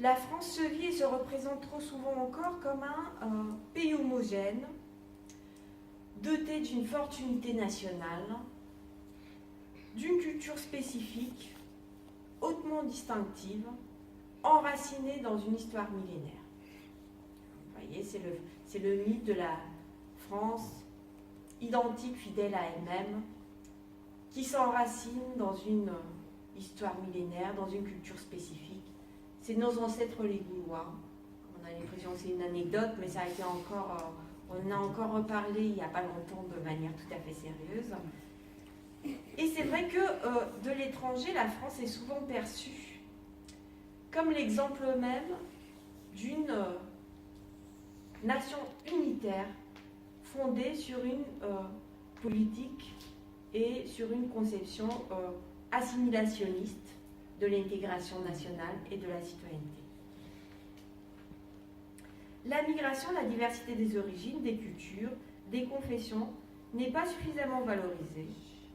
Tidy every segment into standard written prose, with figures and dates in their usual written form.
la France se vit et se représente trop souvent encore comme un pays homogène, doté d'une forte unité nationale, d'une culture spécifique, hautement distinctive, enracinée dans une histoire millénaire. Vous voyez, c'est le mythe de la France identique, fidèle à elle-même, qui s'enracine dans une histoire millénaire, dans une culture spécifique. C'est nos ancêtres les Gaulois. On a l'impression que c'est une anecdote, mais ça a été encore, on en a encore reparlé il n'y a pas longtemps de manière tout à fait sérieuse. Et c'est vrai que de l'étranger, la France est souvent perçue comme l'exemple même d'une nation unitaire fondée sur une politique et sur une conception assimilationniste de l'intégration nationale et de la citoyenneté. La migration, la diversité des origines, des cultures, des confessions n'est pas suffisamment valorisée,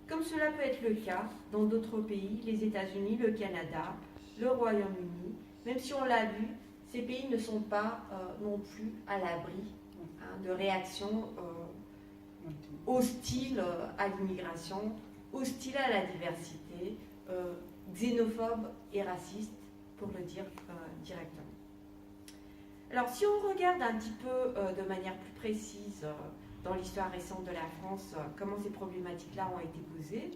comme cela peut être le cas dans d'autres pays, les États-Unis, le Canada, le Royaume-Uni. Même si on l'a vu, ces pays ne sont pas non plus à l'abri de réactions hostiles à l'immigration, hostiles à la diversité, xénophobes et racistes, pour le dire directement. Alors, si on regarde un petit peu de manière plus précise dans l'histoire récente de la France, comment ces problématiques-là ont été posées,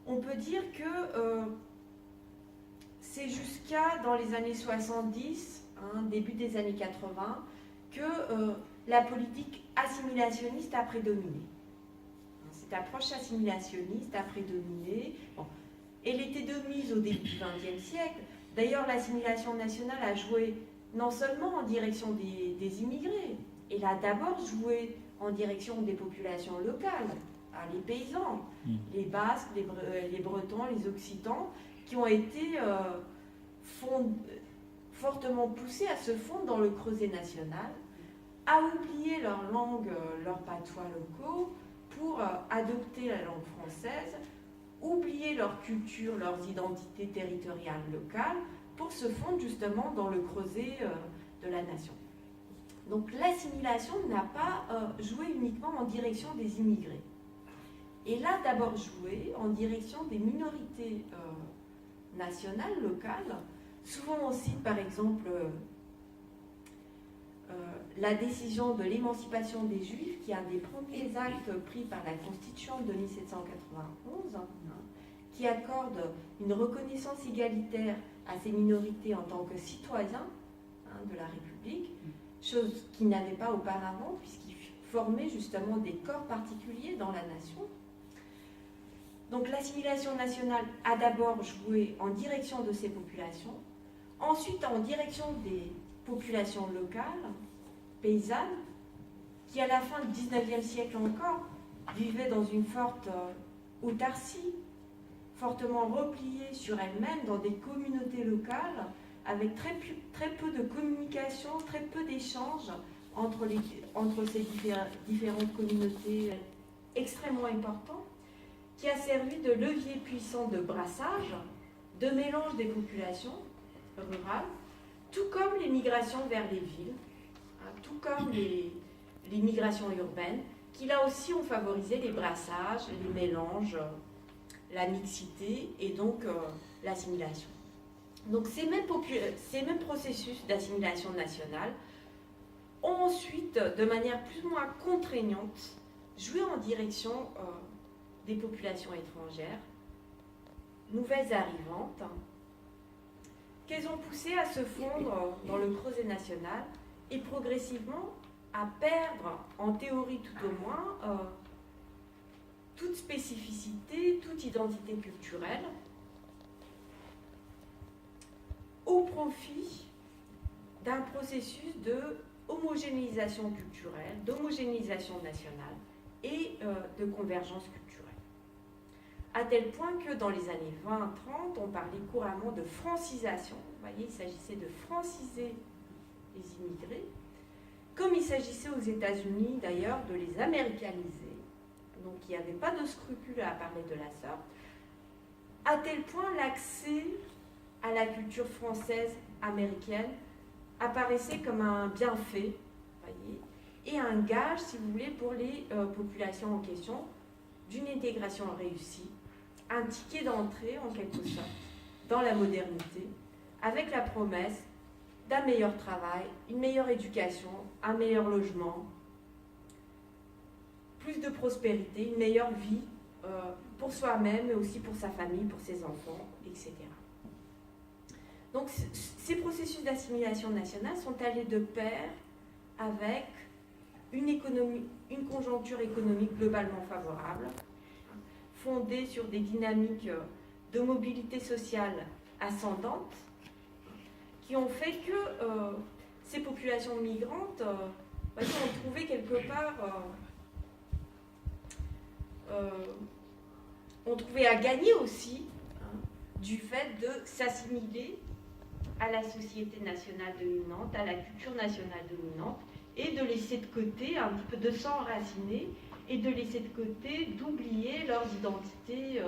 on peut dire que c'est jusqu'à dans les années 70, début des années 80, que la politique assimilationniste a prédominé. Cette approche assimilationniste a prédominé. Bon, elle était de mise au début du XXe siècle. D'ailleurs, l'assimilation nationale a joué non seulement en direction des immigrés, elle a d'abord joué en direction des populations locales, les paysans, les Basques, les Bretons, les Occitans, qui ont été fortement poussés à se fondre dans le creuset national, à oublier leur langue, leurs patois locaux, pour adopter la langue française, oublier leur culture, leurs identités territoriales locales, pour se fondre justement dans le creuset de la nation. Donc l'assimilation n'a pas joué uniquement en direction des immigrés. Elle a d'abord joué en direction des minorités nationales, locales. Souvent on cite par exemple la décision de l'émancipation des Juifs, qui est un des premiers actes pris par la Constitution de 1791, qui accorde une reconnaissance égalitaire à ces minorités en tant que citoyens de la République, chose qu'ils n'avaient pas auparavant, puisqu'ils formaient justement des corps particuliers dans la nation. Donc l'assimilation nationale a d'abord joué en direction de ces populations, ensuite en direction des populations locales, paysannes, qui à la fin du XIXe siècle encore vivaient dans une forte autarcie, fortement repliées sur elles-mêmes dans des communautés locales, avec très peu de communication, très peu d'échanges entre ces différentes communautés extrêmement importants, qui a servi de levier puissant de brassage, de mélange des populations rurales, tout comme les migrations vers les villes, tout comme les migrations urbaines, qui là aussi ont favorisé les brassages, les mélanges, la mixité et donc l'assimilation. Donc ces mêmes processus d'assimilation nationale ont ensuite, de manière plus ou moins contraignante, joué en direction des populations étrangères, nouvelles arrivantes, qu'elles ont poussé à se fondre dans le creuset national et progressivement à perdre, en théorie tout au moins, toute spécificité, toute identité culturelle, au profit d'un processus de homogénéisation culturelle, d'homogénéisation nationale et de convergence culturelle. À tel point que dans les années 20-30, on parlait couramment de francisation. Vous voyez, il s'agissait de franciser les immigrés, comme il s'agissait aux États-Unis d'ailleurs de les américaniser. Donc il n'y avait pas de scrupule à parler de la sorte. À tel point l'accès à la culture française américaine apparaissait comme un bienfait, voyez, et un gage, si vous voulez, pour les populations en question, d'une intégration réussie, un ticket d'entrée, en quelque sorte, dans la modernité, avec la promesse d'un meilleur travail, une meilleure éducation, un meilleur logement, plus de prospérité, une meilleure vie pour soi-même, mais aussi pour sa famille, pour ses enfants, etc. Donc ces processus d'assimilation nationale sont allés de pair avec une conjoncture économique globalement favorable, fondée sur des dynamiques de mobilité sociale ascendantes, qui ont fait que ces populations migrantes ont trouvé quelque part, ont trouvé à gagner aussi du fait de s'assimiler à la société nationale dominante, à la culture nationale dominante, et de laisser de côté un petit peu, de s'enraciner et de laisser de côté, d'oublier leurs identités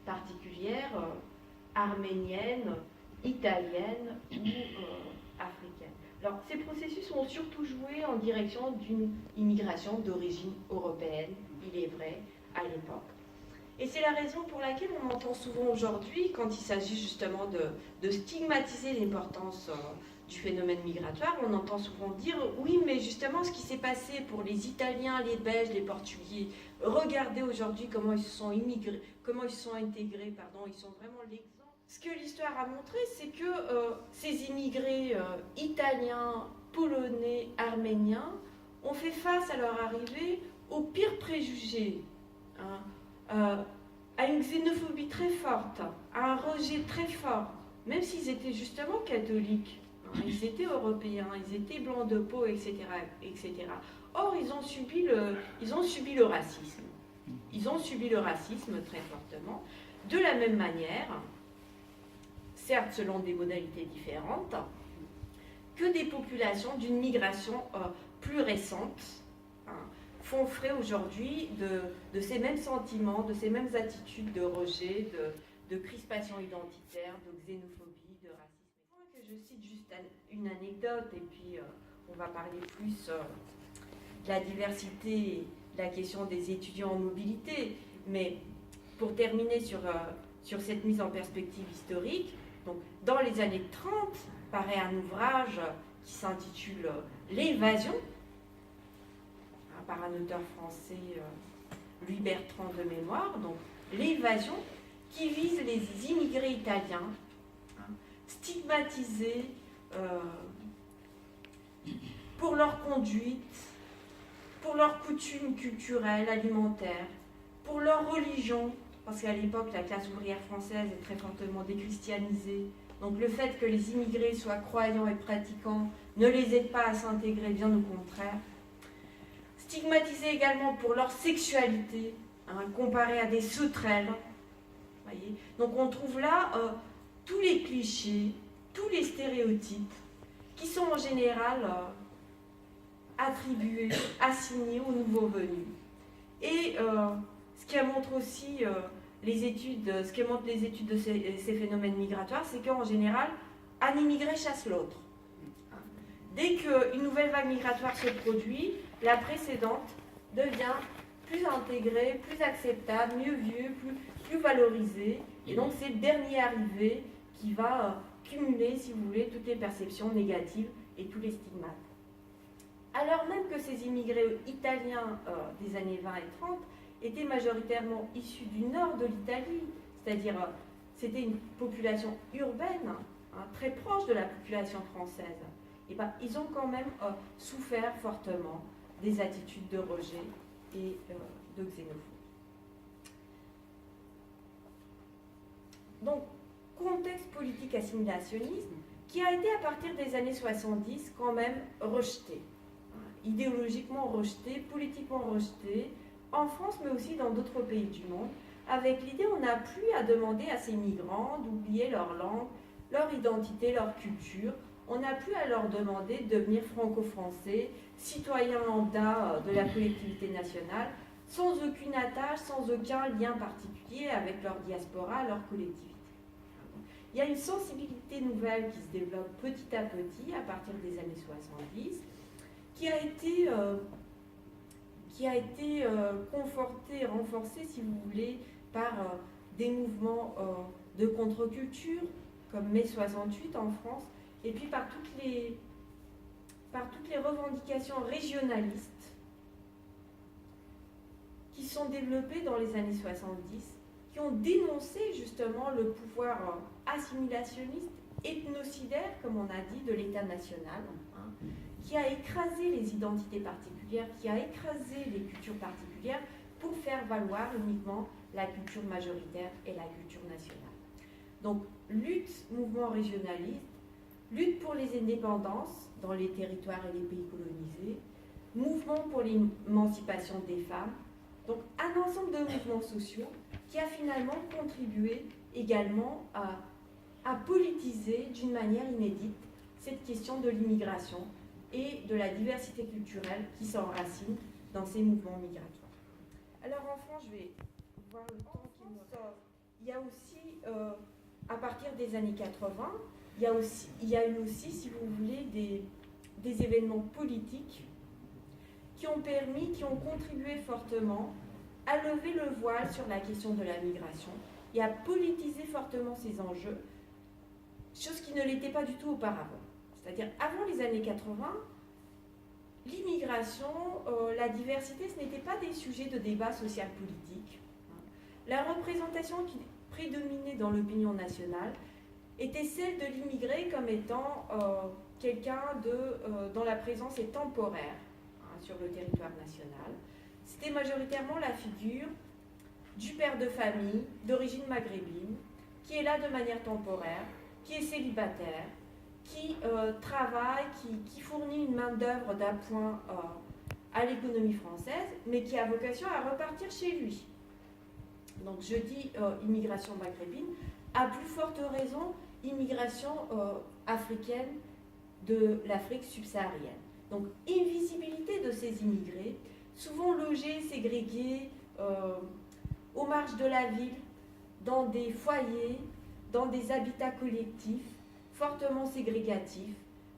particulières, arméniennes, italiennes ou africaines. Alors, ces processus ont surtout joué en direction d'une immigration d'origine européenne, il est vrai, à l'époque. Et c'est la raison pour laquelle on entend souvent aujourd'hui, quand il s'agit justement de stigmatiser l'importance du phénomène migratoire, on entend souvent dire « oui, mais justement, ce qui s'est passé pour les Italiens, les Belges, les Portugais, regardez aujourd'hui comment ils se sont immigrés, comment ils se sont intégrés, pardon, ils sont vraiment l'exemple. » Ce que l'histoire a montré, c'est que ces immigrés italiens, polonais, arméniens ont fait face à leur arrivée aux pires préjugés, à une xénophobie très forte, à un rejet très fort, même s'ils étaient justement catholiques, ils étaient européens, ils étaient blancs de peau, etc., etc. Or, ils ont subi le racisme. Ils ont subi le racisme très fortement, de la même manière, certes selon des modalités différentes, que des populations d'une migration plus récente font frais aujourd'hui de ces mêmes sentiments, de ces mêmes attitudes de rejet, de crispation identitaire, de xénophobie, de racisme. Que je cite juste une anecdote et puis on va parler plus de la diversité, de la question des étudiants en mobilité. Mais pour terminer sur cette mise en perspective historique, donc, dans les années 30, paraît un ouvrage qui s'intitule « L'évasion », par un auteur français, Louis Bertrand de mémoire, donc l'évasion, qui vise les immigrés italiens, stigmatisés pour leur conduite, pour leurs coutumes culturelles, alimentaires, pour leur religion, parce qu'à l'époque, la classe ouvrière française est très fortement déchristianisée. Donc le fait que les immigrés soient croyants et pratiquants ne les aide pas à s'intégrer, bien au contraire. Stigmatisés également pour leur sexualité, comparée à des sauterelles. Voyez. Donc on trouve là tous les clichés, tous les stéréotypes qui sont en général attribués, assignés aux nouveaux venus. Et ce qui montre aussi les études de ces phénomènes migratoires, c'est qu'en général, un immigré chasse l'autre. Dès qu'une nouvelle vague migratoire se produit, la précédente devient plus intégrée, plus acceptable, mieux vue, plus valorisée. Et donc c'est le dernier arrivé qui va cumuler, si vous voulez, toutes les perceptions négatives et tous les stigmates. Alors même que ces immigrés italiens des années 20 et 30 étaient majoritairement issus du nord de l'Italie, c'est-à-dire c'était une population urbaine, très proche de la population française, et ben, ils ont quand même souffert fortement des attitudes de rejet et de xénophobie. Donc, contexte politique assimilationniste qui a été à partir des années 70 quand même rejeté, idéologiquement rejeté, politiquement rejeté, en France mais aussi dans d'autres pays du monde, avec l'idée on n'a plus à demander à ces migrants d'oublier leur langue, leur identité, leur culture. On n'a plus à leur demander de devenir franco-français, citoyens lambda de la collectivité nationale, sans aucune attache, sans aucun lien particulier avec leur diaspora, leur collectivité. il y a une sensibilité nouvelle qui se développe petit à petit à partir des années 70, qui a été confortée, renforcée, si vous voulez, par des mouvements de contre-culture, comme Mai 68 en France, et puis par toutes les revendications régionalistes qui sont développées dans les années 70, qui ont dénoncé justement le pouvoir assimilationniste, ethnocidaire, comme on a dit, de l'État national, qui a écrasé les identités particulières, qui a écrasé les cultures particulières pour faire valoir uniquement la culture majoritaire et la culture nationale. Donc, lutte, mouvement régionaliste, lutte pour les indépendances dans les territoires et les pays colonisés, mouvement pour l'émancipation des femmes, donc un ensemble de mouvements sociaux qui a finalement contribué également à politiser d'une manière inédite cette question de l'immigration et de la diversité culturelle qui s'enracine dans ces mouvements migratoires. Alors en France, je vais voir le temps qui me sort. Il y a aussi, à partir des années 80, il y a eu aussi, si vous voulez, des événements politiques qui ont contribué fortement à lever le voile sur la question de la migration et à politiser fortement ces enjeux, chose qui ne l'était pas du tout auparavant. C'est-à-dire, avant les années 80, l'immigration, la diversité, ce n'était pas des sujets de débat social-politique. La représentation qui prédominait dans l'opinion nationale était celle de l'immigré comme étant quelqu'un dont la présence est temporaire sur le territoire national. C'était majoritairement la figure du père de famille d'origine maghrébine qui est là de manière temporaire, qui est célibataire, qui travaille, qui fournit une main-d'œuvre d'appoint à l'économie française, mais qui a vocation à repartir chez lui. Donc je dis immigration maghrébine, à plus forte raison immigration africaine de l'Afrique subsaharienne. Donc invisibilité de ces immigrés, souvent logés, ségrégés, aux marges de la ville, dans des foyers, dans des habitats collectifs, fortement ségrégatifs,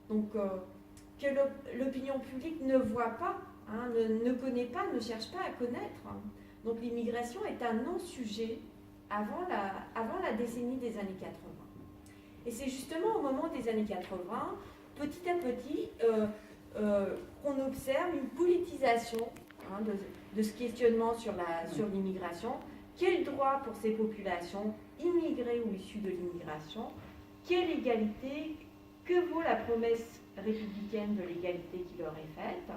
donc que l'opinion publique ne voit pas, ne connaît pas, ne cherche pas à connaître. Donc l'immigration est un non-sujet avant la décennie des années 80. Et c'est justement au moment des années 80, petit à petit, qu'on observe une politisation de ce questionnement sur l'immigration. Quel droit pour ces populations, immigrées ou issues de l'immigration? Quelle égalité? Que vaut la promesse républicaine de l'égalité qui leur est faite?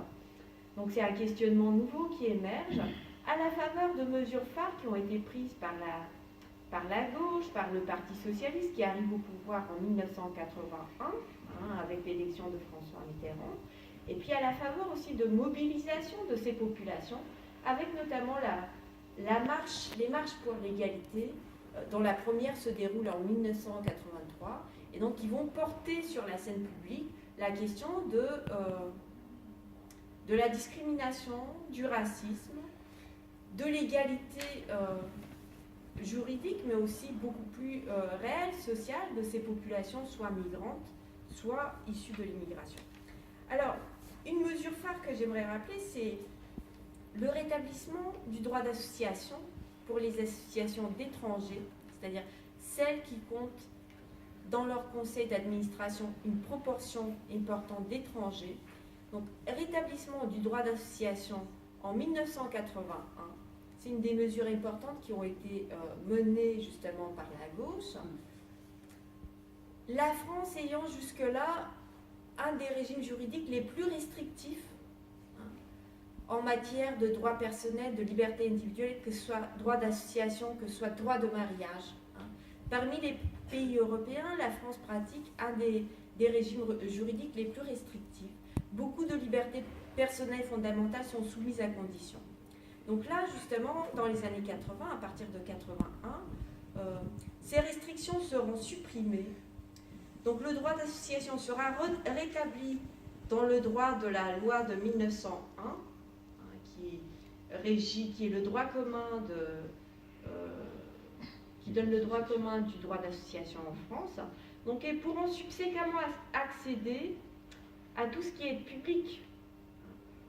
Donc c'est un questionnement nouveau qui émerge à la faveur de mesures phares qui ont été prises par la gauche, par le Parti socialiste qui arrive au pouvoir en 1981 avec l'élection de François Mitterrand, et puis à la faveur aussi de mobilisation de ces populations avec notamment les marches pour l'égalité, dont la première se déroule en 1983, et donc qui vont porter sur la scène publique la question de la discrimination, du racisme, de l'égalité juridique, mais aussi beaucoup plus réelle, sociale, de ces populations, soit migrantes, soit issues de l'immigration. Alors, une mesure phare que j'aimerais rappeler, c'est le rétablissement du droit d'association pour les associations d'étrangers, c'est-à-dire celles qui comptent dans leur conseil d'administration une proportion importante d'étrangers. Donc, rétablissement du droit d'association en 1981, c'est une des mesures importantes qui ont été menées justement par la gauche. La France ayant jusque-là un des régimes juridiques les plus restrictifs en matière de droits personnels, de liberté individuelle, que ce soit droit d'association, que ce soit droit de mariage. Parmi les pays européens, la France pratique un des régimes juridiques les plus restrictifs. Beaucoup de libertés personnelles fondamentales sont soumises à conditions. Donc là, justement, dans les années 80, à partir de 81, ces restrictions seront supprimées. Donc le droit d'association sera rétabli dans le droit de la loi de 1901, qui est le droit commun qui donne le droit commun du droit d'association en France. Donc, elles pourront subséquemment accéder à tout ce qui est public.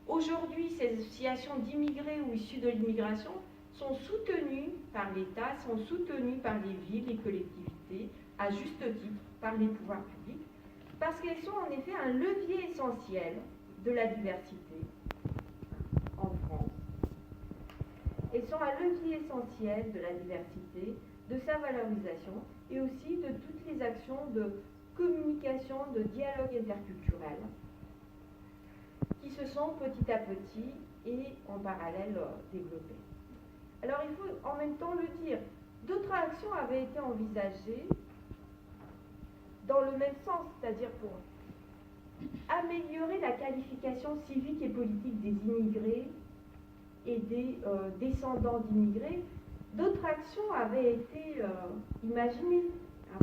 Aujourd'hui, ces associations d'immigrés ou issus de l'immigration sont soutenues par l'État, sont soutenues par les villes, les collectivités, à juste titre, par les pouvoirs publics, parce qu'elles sont en effet un levier essentiel de la diversité en France. Elles sont un levier essentiel de la diversité, de sa valorisation et aussi de toutes les actions de communication, de dialogue interculturel qui se sont petit à petit et en parallèle développées. Alors il faut en même temps le dire, d'autres actions avaient été envisagées dans le même sens, c'est-à-dire pour améliorer la qualification civique et politique des immigrés et des descendants d'immigrés. D'autres actions avaient été imaginées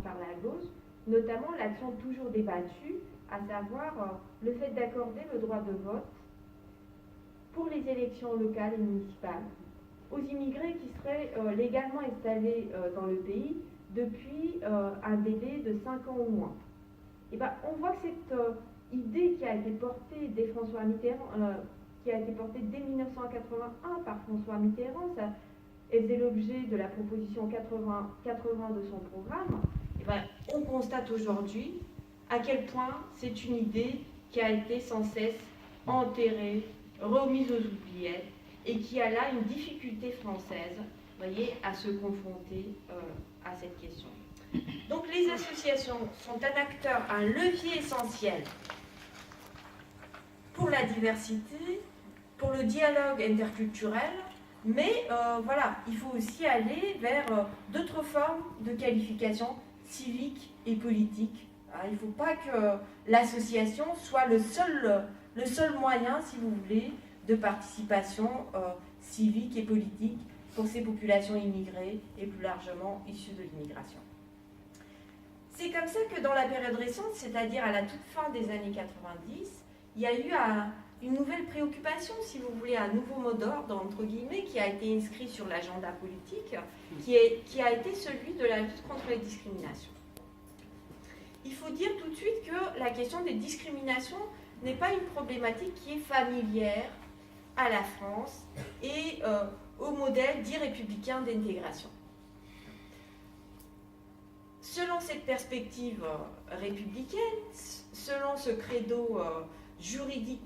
par la gauche, notamment l'action toujours débattue, à savoir le fait d'accorder le droit de vote pour les élections locales et municipales aux immigrés qui seraient légalement installés dans le pays depuis un délai de 5 ans ou moins. Et ben, on voit que cette idée qui a été portée dès François Mitterrand, qui a été portée dès 1981 par François Mitterrand, ça faisait l'objet de la proposition 80 de son programme. Et ben, on constate aujourd'hui à quel point c'est une idée qui a été sans cesse enterrée, remise aux oubliettes, et qui a là une difficulté française, voyez, à se confronter à cette question. Donc les associations sont un acteur, un levier essentiel pour la diversité, pour le dialogue interculturel, mais voilà, il faut aussi aller vers d'autres formes de qualification civique et politique. Il ne faut pas que l'association soit le seul moyen, si vous voulez, de participation civique et politique pour ces populations immigrées et plus largement issues de l'immigration. C'est comme ça que dans la période récente, c'est-à-dire à la toute fin des années 90, il y a eu une nouvelle préoccupation, si vous voulez, un nouveau mot d'ordre, entre guillemets, qui a été inscrit sur l'agenda politique, qui a été celui de la lutte contre les discriminations. Il faut dire tout de suite que la question des discriminations n'est pas une problématique qui est familière à la France et au modèle dit républicain d'intégration. Selon cette perspective républicaine, selon ce credo juridique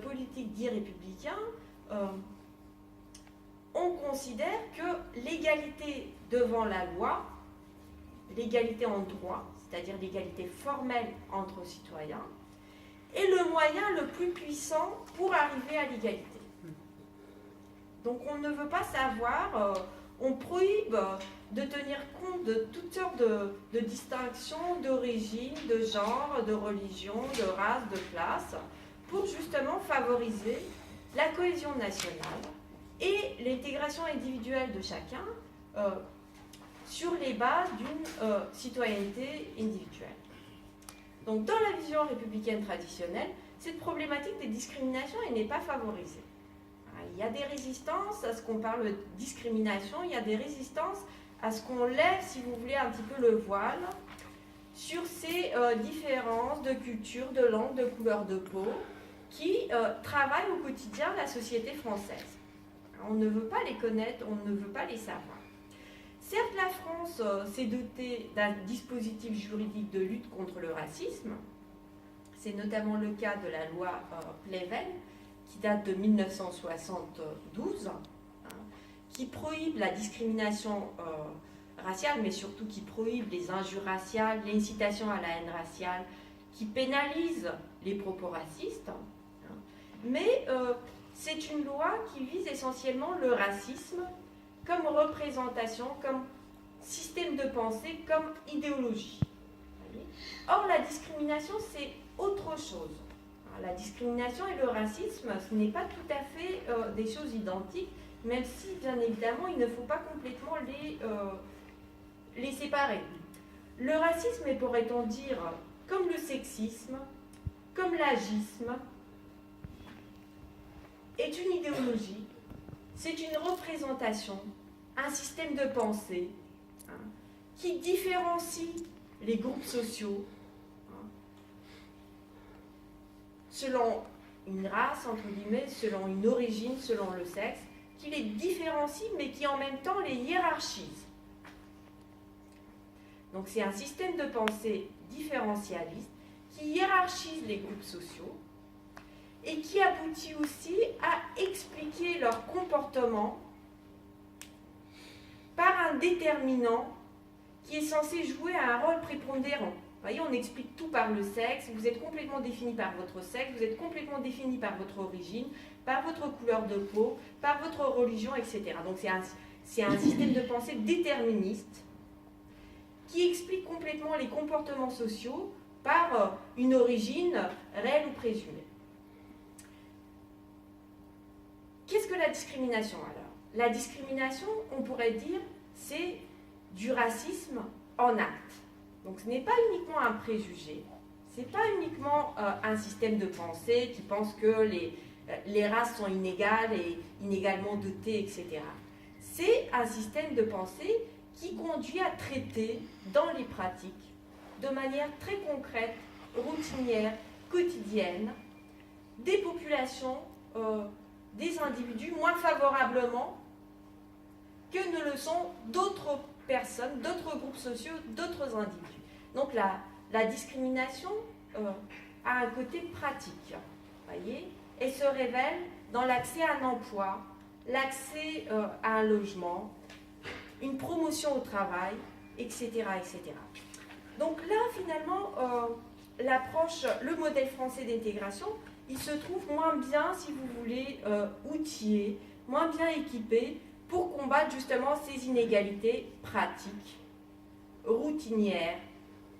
politique dit républicain, on considère que l'égalité devant la loi, l'égalité en droit, c'est-à-dire l'égalité formelle entre citoyens, est le moyen le plus puissant pour arriver à l'égalité. Donc on ne veut pas savoir, on prohibe de tenir compte de toutes sortes de distinctions d'origine, de genre, de religion, de race, de classe, pour justement favoriser la cohésion nationale et l'intégration individuelle de chacun sur les bases d'une citoyenneté individuelle. Donc dans la vision républicaine traditionnelle, cette problématique des discriminations n'est pas favorisée. Il y a des résistances à ce qu'on parle de discrimination, il y a des résistances à ce qu'on lève, si vous voulez, un petit peu le voile sur ces différences de culture, de langue, de couleur de peau qui travaillent au quotidien la société française. On ne veut pas les connaître, on ne veut pas les savoir. Certes, la France s'est dotée d'un dispositif juridique de lutte contre le racisme. C'est notamment le cas de la loi Pleven, qui date de 1972, qui prohibe la discrimination raciale, mais surtout qui prohibe les injures raciales, l'incitation à la haine raciale, qui pénalise les propos racistes. Mais c'est une loi qui vise essentiellement le racisme comme représentation, comme système de pensée, comme idéologie. Or, la discrimination, c'est autre chose. La discrimination et le racisme, ce n'est pas tout à fait des choses identiques, même si, bien évidemment, il ne faut pas complètement les séparer. Le racisme est, pourrait-on dire, comme le sexisme, comme l'agisme, est une idéologie, c'est une représentation, un système de pensée qui différencie les groupes sociaux selon une race, entre guillemets, selon une origine, selon le sexe, qui les différencie, mais qui en même temps les hiérarchise. Donc c'est un système de pensée différentialiste qui hiérarchise les groupes sociaux et qui aboutit aussi à expliquer leur comportement par un déterminant qui est censé jouer un rôle prépondérant. Vous voyez, on explique tout par le sexe, vous êtes complètement défini par votre sexe, vous êtes complètement défini par votre origine, par votre couleur de peau, par votre religion, etc. Donc c'est un système de pensée déterministe qui explique complètement les comportements sociaux par une origine réelle ou présumée. Qu'est-ce que la discrimination alors? La discrimination, on pourrait dire, c'est du racisme en acte. Donc ce n'est pas uniquement un préjugé, ce n'est pas uniquement un système de pensée qui pense que les races sont inégales et inégalement dotées, etc. C'est un système de pensée qui conduit à traiter dans les pratiques, de manière très concrète, routinière, quotidienne, des populations, des individus moins favorablement que ne le sont d'autres personnes, d'autres groupes sociaux, d'autres individus. Donc la discrimination a un côté pratique, voyez, et se révèle dans l'accès à un emploi, l'accès à un logement, une promotion au travail, etc., etc. Donc là, finalement, l'approche, le modèle français d'intégration, il se trouve moins bien, si vous voulez, outillé, moins bien équipé pour combattre justement ces inégalités pratiques, routinières,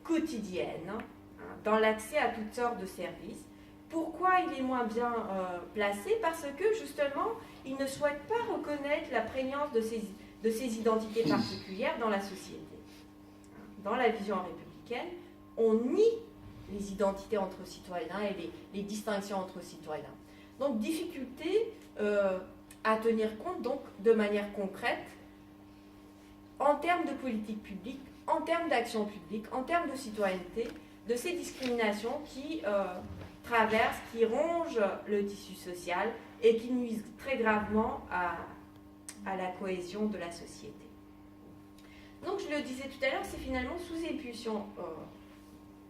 quotidiennes, dans l'accès à toutes sortes de services. Pourquoi il est moins bien placé? Parce que justement, il ne souhaite pas reconnaître la prégnance de ces identités particulières dans la société. Dans la vision républicaine, on nie les identités entre citoyens et les distinctions entre citoyens. Donc, difficulté à tenir compte, donc, de manière concrète, en termes de politique publique, en termes d'action publique, en termes de citoyenneté, de ces discriminations qui traversent, qui rongent le tissu social et qui nuisent très gravement à la cohésion de la société. Donc, je le disais tout à l'heure, c'est finalement sous impulsion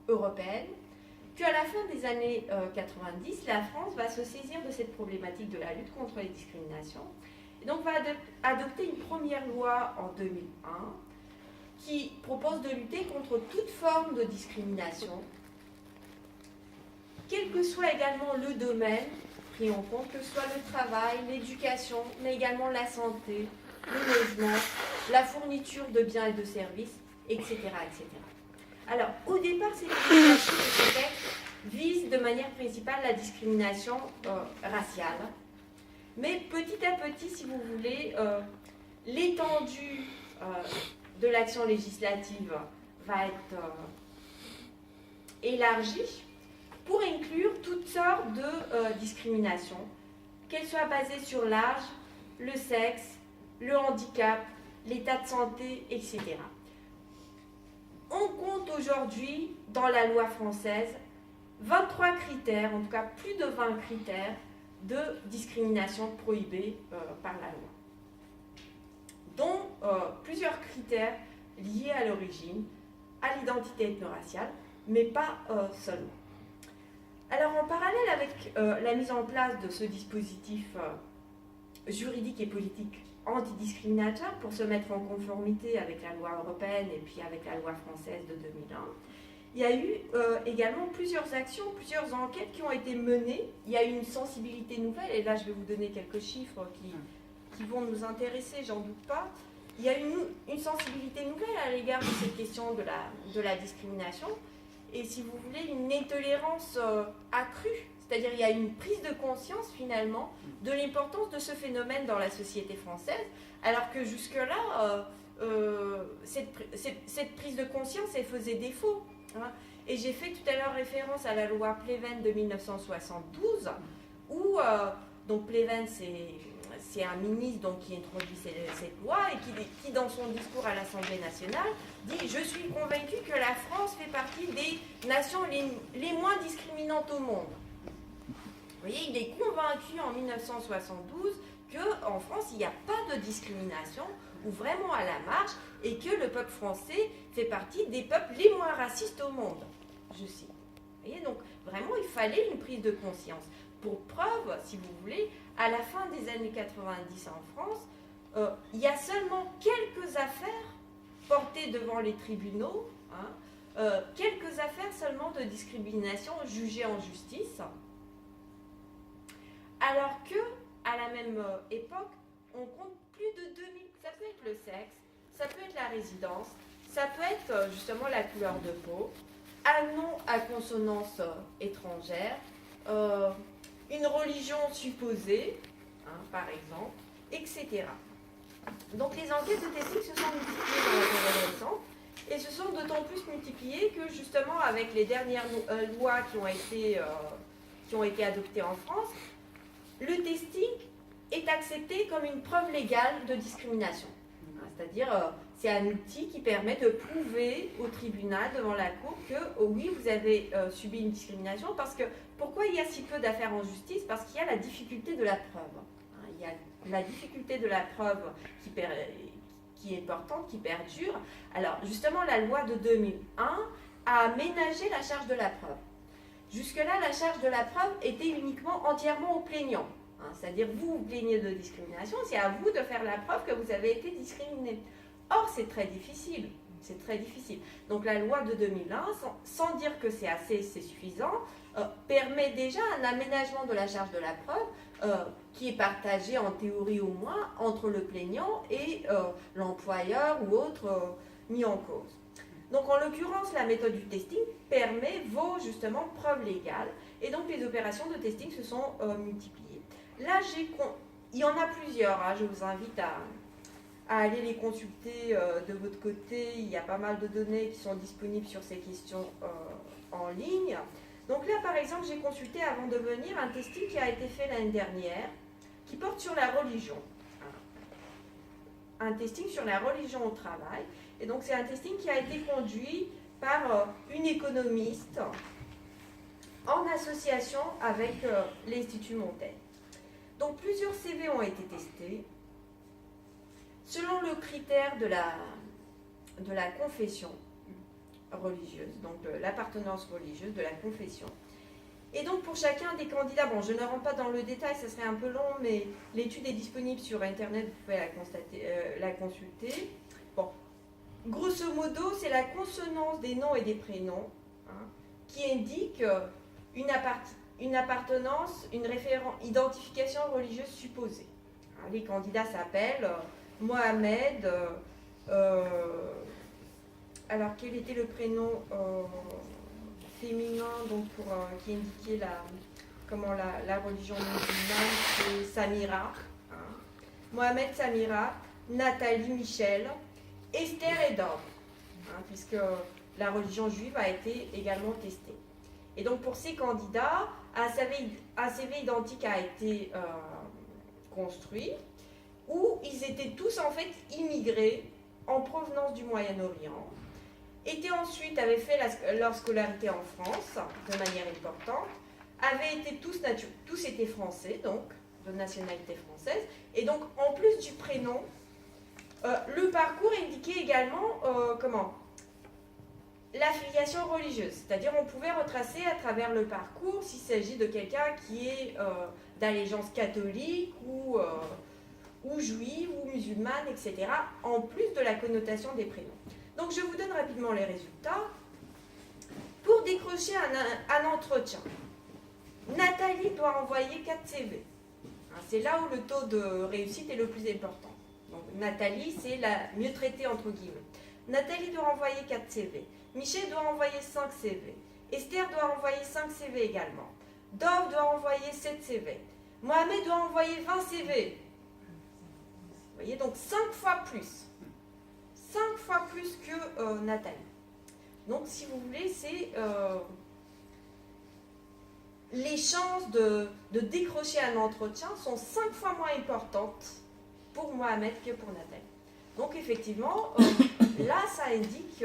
européenne qu'à la fin des années 90, la France va se saisir de cette problématique de la lutte contre les discriminations et donc va adopter une première loi en 2001 qui propose de lutter contre toute forme de discrimination, quel que soit également le domaine pris en compte, que ce soit le travail, l'éducation, mais également la santé, le logement, la fourniture de biens et de services, etc. etc. Alors, au départ, ces législations de ce texte visent de manière principale la discrimination raciale. Mais petit à petit, si vous voulez, l'étendue de l'action législative va être élargie pour inclure toutes sortes de discriminations, qu'elles soient basées sur l'âge, le sexe, le handicap, l'état de santé, etc. On compte aujourd'hui, dans la loi française, 23 critères, en tout cas plus de 20 critères de discrimination prohibés par la loi, dont plusieurs critères liés à l'origine, à l'identité ethno-raciale, mais pas seulement. Alors, en parallèle avec la mise en place de ce dispositif juridique et politique antidiscriminatoire pour se mettre en conformité avec la loi européenne et puis avec la loi française de 2001, il y a eu également plusieurs actions, plusieurs enquêtes qui ont été menées. Il y a eu une sensibilité nouvelle, et là je vais vous donner quelques chiffres qui vont nous intéresser, j'en doute pas. Il y a une sensibilité nouvelle à l'égard de cette question de la discrimination, et si vous voulez, une intolérance accrue. C'est-à-dire qu'il y a une prise de conscience finalement de l'importance de ce phénomène dans la société française, alors que jusque-là, cette prise de conscience, elle faisait défaut. Hein. Et j'ai fait tout à l'heure référence à la loi Pleven de 1972, où Donc Pleven, c'est un ministre donc, qui introduit cette loi et qui, dans son discours à l'Assemblée nationale, dit « Je suis convaincu que la France fait partie des nations les moins discriminantes au monde ». Vous voyez, il est convaincu en 1972 qu'en France, il n'y a pas de discrimination, ou vraiment à la marge, et que le peuple français fait partie des peuples les moins racistes au monde. Je cite. Vous voyez, donc vraiment, il fallait une prise de conscience. Pour preuve, si vous voulez, à la fin des années 90 en France, il y a seulement quelques affaires portées devant les tribunaux, quelques affaires seulement de discrimination jugées en justice, alors que à la même époque, on compte plus de 2000. Ça peut être le sexe, ça peut être la résidence, ça peut être justement la couleur de peau, un nom à consonance étrangère, une religion supposée, par exemple, etc. Donc les enquêtes de testing se sont multipliées dans la période récente et se sont d'autant plus multipliées que justement avec les dernières lois qui ont été adoptées en France, le testing est accepté comme une preuve légale de discrimination. C'est-à-dire, c'est un outil qui permet de prouver au tribunal, devant la cour, que oui, vous avez subi une discrimination. Parce que, pourquoi il y a si peu d'affaires en justice? Parce qu'il y a la difficulté de la preuve. Il y a la difficulté de la preuve qui est importante, qui perdure. Alors, justement, la loi de 2001 a aménagé la charge de la preuve. Jusque-là, la charge de la preuve était uniquement entièrement au plaignant. C'est-à-dire, vous plaignez de discrimination, c'est à vous de faire la preuve que vous avez été discriminé. Or, c'est très difficile. C'est très difficile. Donc, la loi de 2001, sans dire que c'est suffisant, permet déjà un aménagement de la charge de la preuve qui est partagé en théorie au moins entre le plaignant et l'employeur ou autre mis en cause. Donc, en l'occurrence, la méthode du testing vaut justement preuve légale et donc les opérations de testing se sont multipliées. Là, il y en a plusieurs, je vous invite à aller les consulter de votre côté. Il y a pas mal de données qui sont disponibles sur ces questions en ligne. Donc là, par exemple, j'ai consulté avant de venir un testing qui a été fait l'année dernière, qui porte sur la religion. Un testing sur la religion au travail. Et donc, c'est un testing qui a été conduit par une économiste en association avec l'Institut Montaigne. Donc, plusieurs CV ont été testés selon le critère de la confession religieuse, donc de l'appartenance religieuse, de la confession. Et donc, pour chacun des candidats, bon, je ne rentre pas dans le détail, ça serait un peu long, mais l'étude est disponible sur Internet, vous pouvez la consulter. Bon, grosso modo, c'est la consonance des noms et des prénoms qui indique une appartenance, une identification religieuse supposée. Les candidats s'appellent Mohamed. Alors, quel était le prénom féminin donc qui indiquait la religion musulmane? C'est Samira. Mohamed, Samira, Nathalie, Michel, Esther et Dov, puisque la religion juive a été également testée. Et donc pour ces candidats, un CV identique a été construit, où ils étaient tous en fait immigrés en provenance du Moyen-Orient, avaient fait leur scolarité en France de manière importante, avaient été tous étaient français, donc de nationalité française, et donc en plus du prénom, le parcours indiquait également l'affiliation religieuse, c'est-à-dire on pouvait retracer à travers le parcours s'il s'agit de quelqu'un qui est d'allégeance catholique ou juive ou musulmane, etc., en plus de la connotation des prénoms. Donc je vous donne rapidement les résultats. Pour décrocher un entretien, Nathalie doit envoyer 4 CV. C'est là où le taux de réussite est le plus important. Donc, Nathalie, c'est la mieux traitée entre guillemets. Nathalie doit envoyer 4 CV. Michel doit envoyer 5 CV. Esther doit envoyer 5 CV également. Dov doit envoyer 7 CV. Mohamed doit envoyer 20 CV. Vous voyez, donc 5 fois plus. 5 fois plus que Nathalie. Donc, si vous voulez, les chances de décrocher un entretien sont 5 fois moins importantes pour Mohamed que pour Nathalie. Donc effectivement, là, ça indique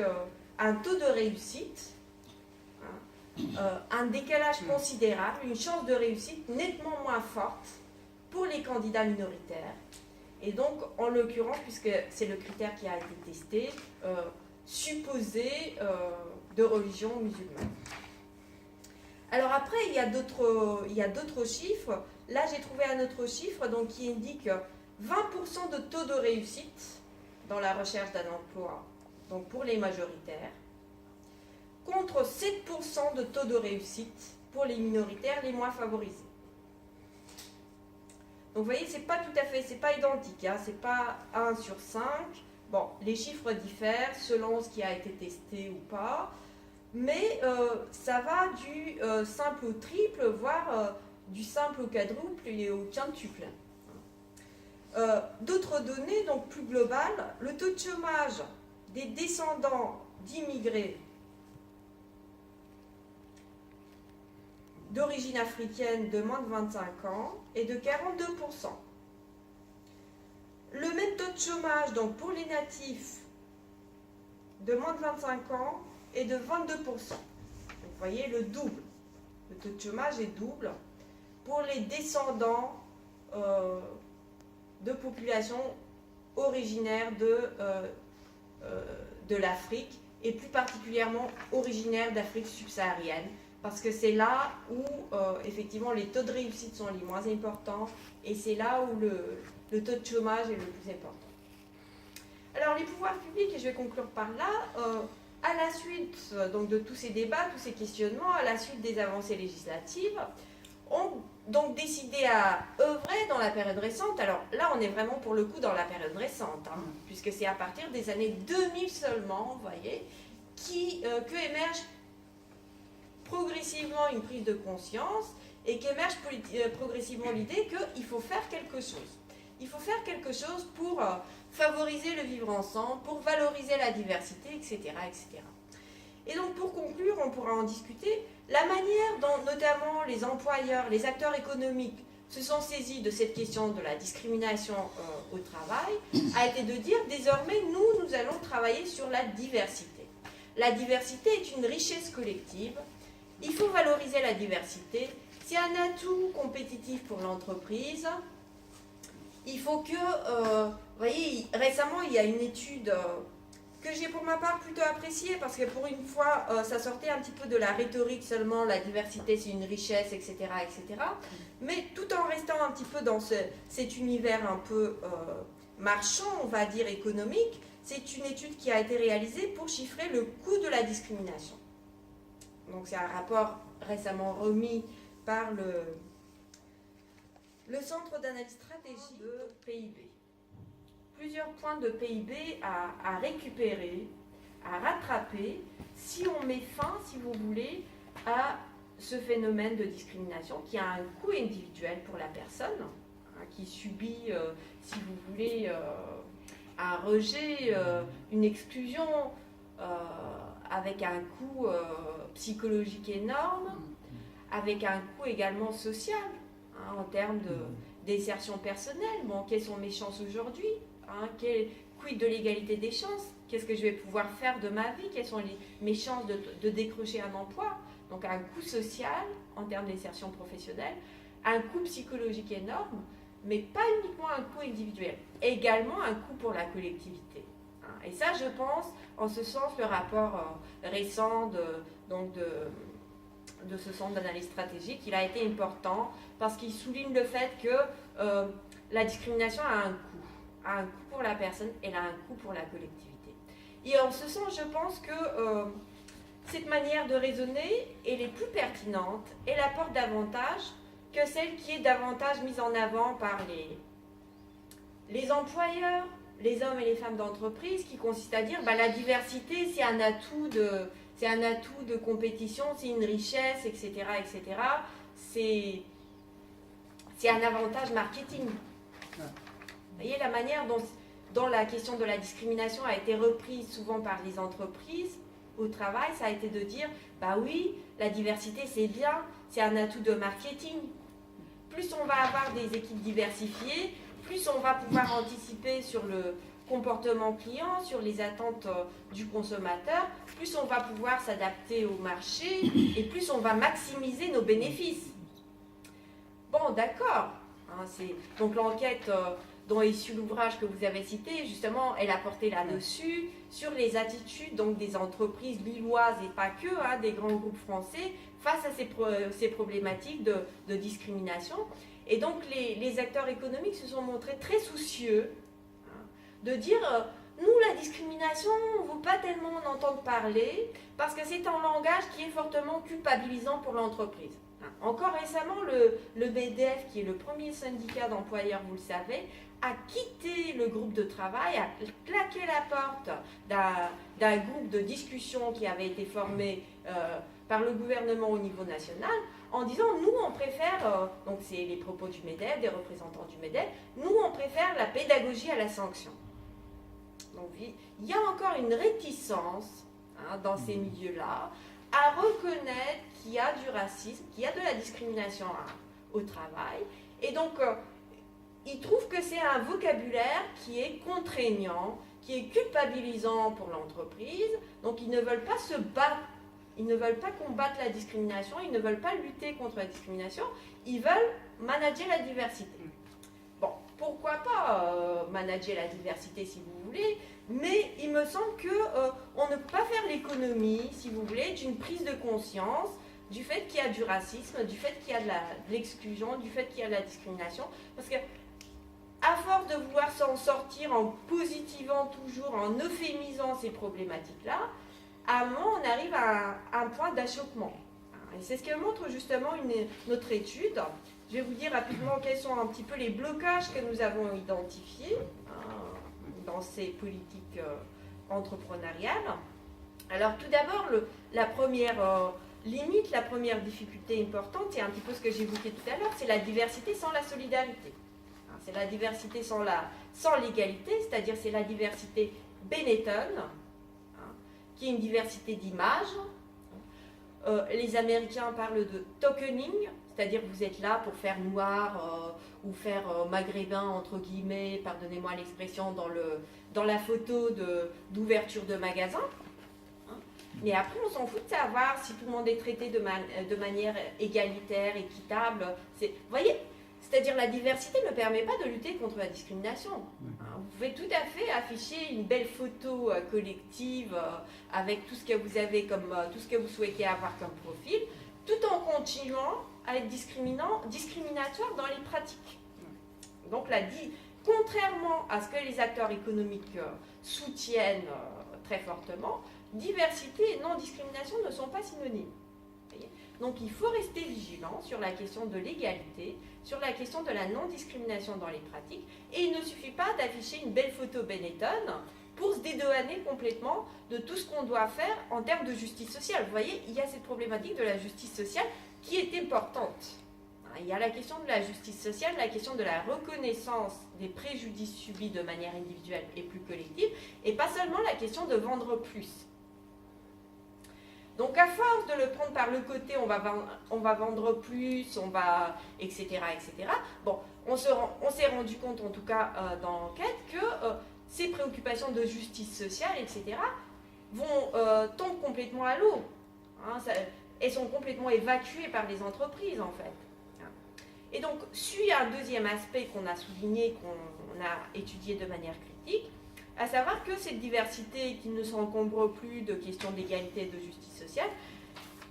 un taux de réussite, un décalage considérable, une chance de réussite nettement moins forte pour les candidats minoritaires. Et donc, en l'occurrence, puisque c'est le critère qui a été testé, supposé de religion musulmane. Alors après, il y a d'autres chiffres. Là, j'ai trouvé un autre chiffre donc, qui indique 20% de taux de réussite dans la recherche d'un emploi, donc pour les majoritaires, contre 7% de taux de réussite pour les minoritaires les moins favorisés. Donc vous voyez, c'est pas tout à fait, c'est pas identique, hein, c'est pas 1 sur 5. Bon, les chiffres diffèrent selon ce qui a été testé ou pas, mais ça va du simple au triple, voire du simple au quadruple et au quintuple. D'autres données, donc plus globales, le taux de chômage des descendants d'immigrés d'origine africaine de moins de 25 ans est de 42%. Le même taux de chômage donc pour les natifs de moins de 25 ans est de 22%. Donc, vous voyez le double. Le taux de chômage est double pour les descendants de populations originaires de l'Afrique et plus particulièrement originaires d'Afrique subsaharienne, parce que c'est là où effectivement les taux de réussite sont les moins importants et c'est là où le taux de chômage est le plus important. Alors les pouvoirs publics, et je vais conclure par là, à la suite donc, de tous ces débats, tous ces questionnements, à la suite des avancées législatives, ont donc décidé à œuvrer dans la période récente. Alors là, on est vraiment pour le coup dans la période récente, hein, puisque c'est à partir des années 2000 seulement, vous voyez, que émerge progressivement une prise de conscience et qu'émerge progressivement l'idée qu'il faut faire quelque chose. Il faut faire quelque chose pour favoriser le vivre ensemble, pour valoriser la diversité, etc., etc. Et donc pour conclure, on pourra en discuter, la manière dont notamment les employeurs, les acteurs économiques se sont saisis de cette question de la discrimination au travail a été de dire désormais nous allons travailler sur la diversité. La diversité est une richesse collective, il faut valoriser la diversité, c'est un atout compétitif pour l'entreprise. Il faut que, vous voyez, récemment il y a une étude que j'ai pour ma part plutôt appréciée parce que pour une fois ça sortait un petit peu de la rhétorique seulement, la diversité c'est une richesse, etc., etc. Mais tout en restant un petit peu dans cet univers un peu marchand, on va dire économique, c'est une étude qui a été réalisée pour chiffrer le coût de la discrimination. Donc c'est un rapport récemment remis par le Centre d'analyse stratégique de PIB. Plusieurs points de PIB à récupérer, à rattraper, si on met fin, si vous voulez, à ce phénomène de discrimination qui a un coût individuel pour la personne, hein, qui subit, si vous voulez, un rejet, une exclusion, avec un coût psychologique énorme, avec un coût également social, hein, en termes de d'insertion personnelle. Bon, quelles sont mes chances aujourd'hui, hein, quid de l'égalité des chances? Qu'est-ce que je vais pouvoir faire de ma vie? Quelles sont mes chances de décrocher un emploi? Donc un coût social en termes d'insertion professionnelle, un coût psychologique énorme, mais pas uniquement un coût individuel, également un coût pour la collectivité. Hein. Et ça, je pense, en ce sens, le rapport récent de ce centre d'analyse stratégique, il a été important parce qu'il souligne le fait que la discrimination a un coût pour la personne, elle a un coût pour la collectivité. Et en ce sens, je pense que cette manière de raisonner, elle est plus pertinente, elle apporte davantage que celle qui est davantage mise en avant par les employeurs, les hommes et les femmes d'entreprise, qui consiste à dire la diversité, c'est un atout de compétition, c'est une richesse, etc., etc. C'est un avantage marketing. Vous voyez la manière dont la question de la discrimination a été reprise souvent par les entreprises au travail, ça a été de dire, oui, la diversité c'est bien, c'est un atout de marketing. Plus on va avoir des équipes diversifiées, plus on va pouvoir anticiper sur le comportement client, sur les attentes du consommateur, plus on va pouvoir s'adapter au marché et plus on va maximiser nos bénéfices. Bon, d'accord. Hein, donc l'enquête dont est issu l'ouvrage que vous avez cité, justement, elle a porté là-dessus, sur les attitudes donc, des entreprises lilloises et pas que, hein, des grands groupes français, face à ces problématiques de discrimination. Et donc les acteurs économiques se sont montrés très soucieux hein, de dire nous, la discrimination, on ne veut pas tellement en entendre parler parce que c'est un langage qui est fortement culpabilisant pour l'entreprise. Encore récemment, le MEDEF, qui est le premier syndicat d'employeurs, vous le savez, a quitté le groupe de travail, a claqué la porte d'un groupe de discussion qui avait été formé par le gouvernement au niveau national, en disant nous on préfère, donc c'est les propos du MEDEF, des représentants du MEDEF, nous on préfère la pédagogie à la sanction. Donc il y a encore une réticence hein, dans ces milieux-là à reconnaître qu'il y a du racisme, qu'il y a de la discrimination au travail. Et donc, ils trouvent que c'est un vocabulaire qui est contraignant, qui est culpabilisant pour l'entreprise. Donc, ils ne veulent pas se battre, ils ne veulent pas combattre la discrimination, ils ne veulent pas lutter contre la discrimination, ils veulent manager la diversité. Bon, pourquoi pas manager la diversité si vous voulez, mais il me semble qu'on ne peut pas faire l'économie, si vous voulez, d'une prise de conscience du fait qu'il y a du racisme, du fait qu'il y a de l'exclusion, du fait qu'il y a de la discrimination. Parce que, à force de vouloir s'en sortir en positivisant toujours, en euphémisant ces problématiques-là, à un moment, on arrive à un point d'achoppement. Et c'est ce que montre justement notre étude. Je vais vous dire rapidement quels sont un petit peu les blocages que nous avons identifiés dans ces politiques entrepreneuriales. Alors tout d'abord, la première limite, la première difficulté importante, c'est un petit peu ce que j'évoquais tout à l'heure, c'est la diversité sans la solidarité. C'est la diversité sans l'égalité, c'est-à-dire c'est la diversité Benetton, qui est une diversité d'images. Les Américains parlent de tokening, c'est-à-dire vous êtes là pour faire noir ou faire maghrébin, entre guillemets, pardonnez-moi l'expression, dans la photo d'ouverture de magasin. Mais après, on s'en fout de savoir si tout le monde est traité de manière égalitaire, équitable. Vous voyez, c'est-à-dire la diversité ne permet pas de lutter contre la discrimination. Vous pouvez tout à fait afficher une belle photo collective avec tout ce que vous avez tout ce que vous souhaitez avoir comme profil, tout en continuant à être discriminatoire dans les pratiques. Donc, contrairement à ce que les acteurs économiques soutiennent très fortement, diversité et non-discrimination ne sont pas synonymes. Donc il faut rester vigilant sur la question de l'égalité, sur la question de la non-discrimination dans les pratiques, et il ne suffit pas d'afficher une belle photo Benetton pour se dédouaner complètement de tout ce qu'on doit faire en termes de justice sociale. Vous voyez, il y a cette problématique de la justice sociale qui est importante. Il y a la question de la justice sociale, la question de la reconnaissance des préjudices subis de manière individuelle et plus collective, et pas seulement la question de vendre plus. Donc à force de le prendre par le côté, on va vendre plus, etc., etc. Bon, on s'est rendu compte, en tout cas dans l'enquête, que ces préoccupations de justice sociale, etc., tombent complètement à l'eau. Elles sont complètement évacuées par les entreprises, en fait. Et donc, suit un deuxième aspect qu'on a souligné, qu'on a étudié de manière critique, à savoir que cette diversité qui ne s'encombre plus de questions d'égalité et de justice sociale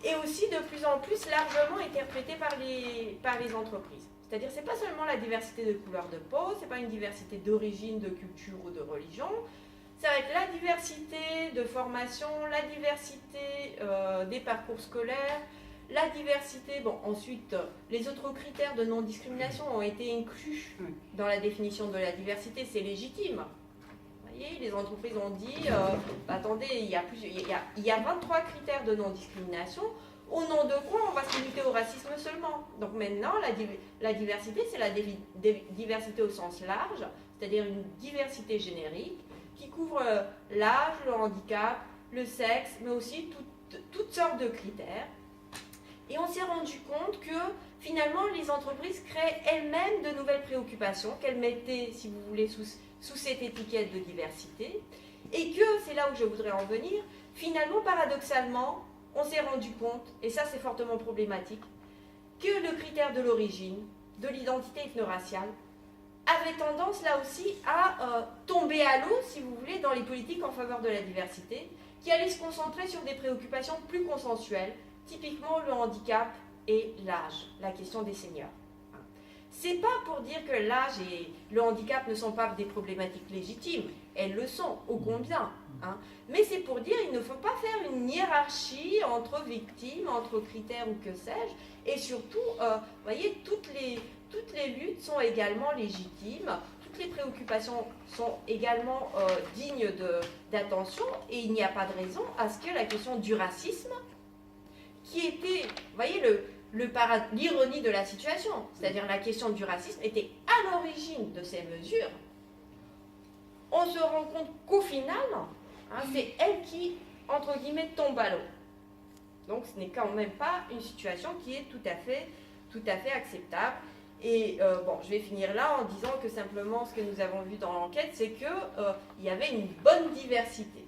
est aussi de plus en plus largement interprétée par les entreprises. C'est-à-dire, ce n'est pas seulement la diversité de couleur de peau, ce n'est pas une diversité d'origine, de culture ou de religion, c'est avec la diversité de formation, la diversité des parcours scolaires, la diversité, ensuite, les autres critères de non-discrimination ont été inclus dans la définition de la diversité, c'est légitime. Les entreprises ont dit, attendez, il y a 23 critères de non-discrimination, au nom de quoi on va se limiter au racisme seulement. Donc maintenant, la diversité, c'est la diversité au sens large, c'est-à-dire une diversité générique qui couvre l'âge, le handicap, le sexe, mais aussi toutes sortes de critères Et on s'est rendu compte que finalement les entreprises créaient elles-mêmes de nouvelles préoccupations qu'elles mettaient, si vous voulez, sous cette étiquette de diversité. Et que, c'est là où je voudrais en venir, finalement, paradoxalement, on s'est rendu compte, et ça c'est fortement problématique, que le critère de l'origine, de l'identité ethno-raciale, avait tendance là aussi à tomber à l'eau, si vous voulez, dans les politiques en faveur de la diversité, qui allaient se concentrer sur des préoccupations plus consensuelles, typiquement le handicap et l'âge, la question des seniors. C'est pas pour dire que l'âge et le handicap ne sont pas des problématiques légitimes, elles le sont, ô combien. Mais c'est pour dire qu'il ne faut pas faire une hiérarchie entre victimes, entre critères ou que sais-je, et surtout, vous voyez, toutes les luttes sont également légitimes, toutes les préoccupations sont également dignes d'attention, et il n'y a pas de raison à ce que la question du racisme, qui était, vous voyez, l'ironie de la situation, c'est-à-dire la question du racisme était à l'origine de ces mesures, on se rend compte qu'au final, c'est elle qui, entre guillemets, tombe à l'eau. Donc ce n'est quand même pas une situation qui est tout à fait acceptable. Et bon, je vais finir là en disant que simplement ce que nous avons vu dans l'enquête, c'est qu'il y avait une bonne diversité.